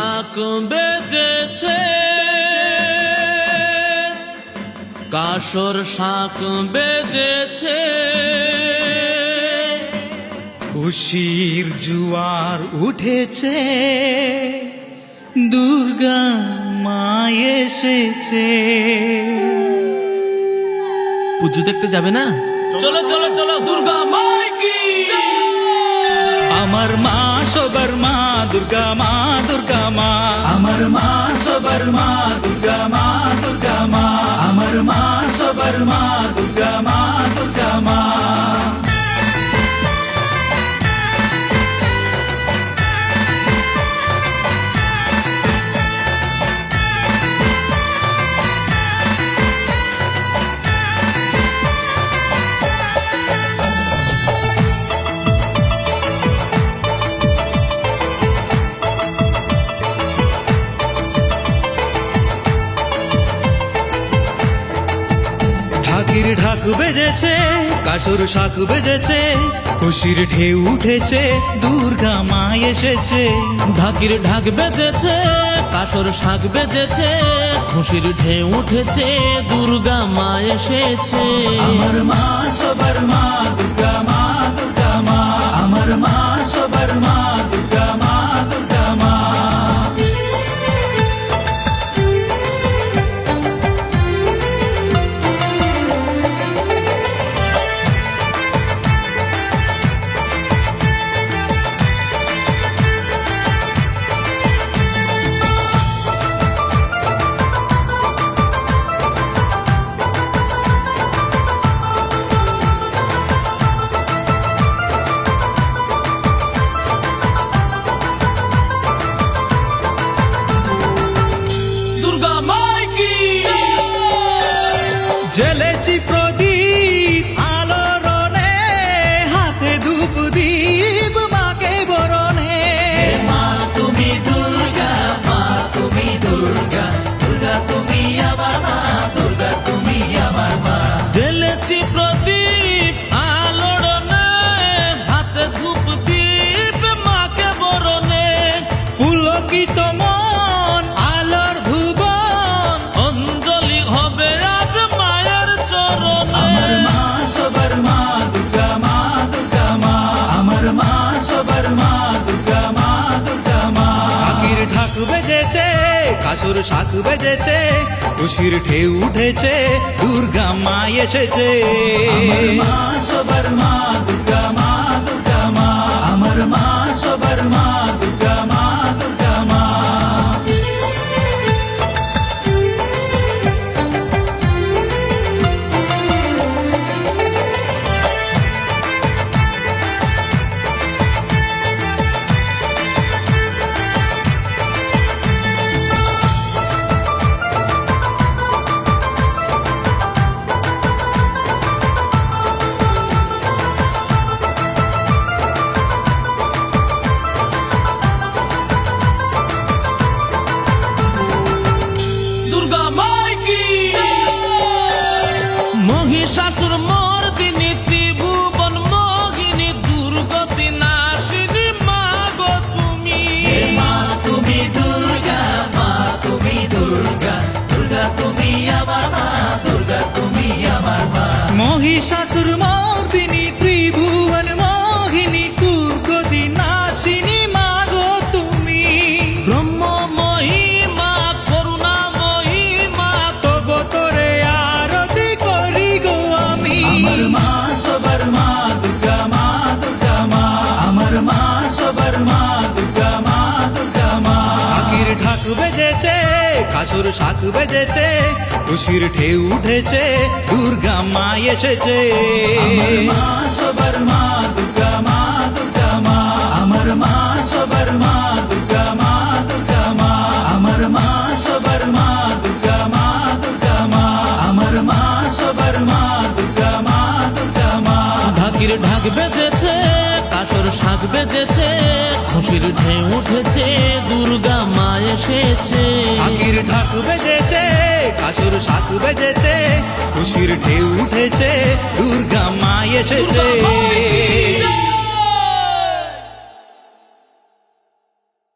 শাক বেজেছে, কাসর শাক বেজেছে, খুশির জোয়ার উঠেছে, দুর্গা মা এসেছে। পুজো দেখতে যাবে না? চলো চলো চলো, দুর্গা মাই কি। আমার মা সবার মা, দুর্গা মা, দুর্গা মা। আমার মা সবার মা, দুর্গা মা, দুর্গা মা। আমার মা সবার মা, দুর্গা মা, দুর্গা মা। ঢাকির ঢাক বেজেছে, কাসর শাক বেজেছে, খুশির ঢেউ উঠেছে, দুর্গা মা এসেছে। ঢাকির ঢাক বেজেছে, কাসর শাক বেজেছে, খুশির ঢেউ উঠেছে, দুর্গা মা এসেছে। আমার মা সবার মা, দুর্গা মা, দুর্গা মা। আমার মা সবার মা, দুর্গা মা, দুর্গা মা। জ্বেলেছি প্রদীপ আলোড়নে, হাতে ধূপ দীপ মাকে বরণে। মা তুমি দুর্গা, মা তুমি দুর্গা, দুর্গা তুমি আমার মা, দুর্গা তুমি আমার মা। জ্বেলেছি প্রদীপ আলোড়নে, হাতে ধূপ দীপ মাকে বরণে, পুলকিত মন আলোর ভুবন, অঞ্জলি হবে আজ মায়ের চরণে। আমার মা সবার মা, দুর্গা মা, দুর্গা মা। আমার মা সবার মা, দুর্গা মা, দুর্গা মা। ঢাকির ঢাক বেজেছে, কাসর শাক বেজেছে, খুশির ঢেউ উঠেছে, দুর্গা মা এসেছে। আমার মা সবার মা, দুর্গা মা, দুর্গা মা। আমার মা সবার মা, দুর্গা মা, দুর্গা মা। মহিষাসুর মর্দিনী, ত্রিভুবন মোহিনী, দুর্গতি নাশিনী মা গো তুমি। মা তুমি দুর্গা, মা তুমি দুর্গা, দুর্গা তুমি আমার মা, দুর্গা তুমি আমার মা। মহিষাসুর মর্দিনী, ত্রিভুবন মোহিনী, দুর্গতি নাশিনী মা গো তুমি। ব্রহ্মময়ী মা, করুণাময়ী মা, তব তোরে আরতি করি গো আমি। আমার মা সবার মা, দুর্গা মা, দুর্গা মা। আমার মা সবার মা, দুর্গা মা, দুর্গা মা। ঢাকির ঢাক বেজেছে, কাসর শাক বেজেছে, খুশির ঢেউ উঠেছে, দুর্গা মা এসেছে। আমার মা সবার মা, দুর্গা মা, দুর্গা মা। আমার মা সবার মা, দুর্গা মা, দুর্গা মা। আমার মা সবার মা, দুর্গা মা, দুর্গা মা। আমার মা সবার মা, দুর্গা মা, দুর্গা মা। ঢাকির ঢাক বেজেছে, কাসর শাক বেজেছে, খুশির ঢেউ উঠেছে, দুর্গা মা এসেছে। ঢাকির ঢাক বেজেছে, কাসর শাক বেজেছে, খুশির ঢেউ উঠেছে, দুর্গা মা এসেছে।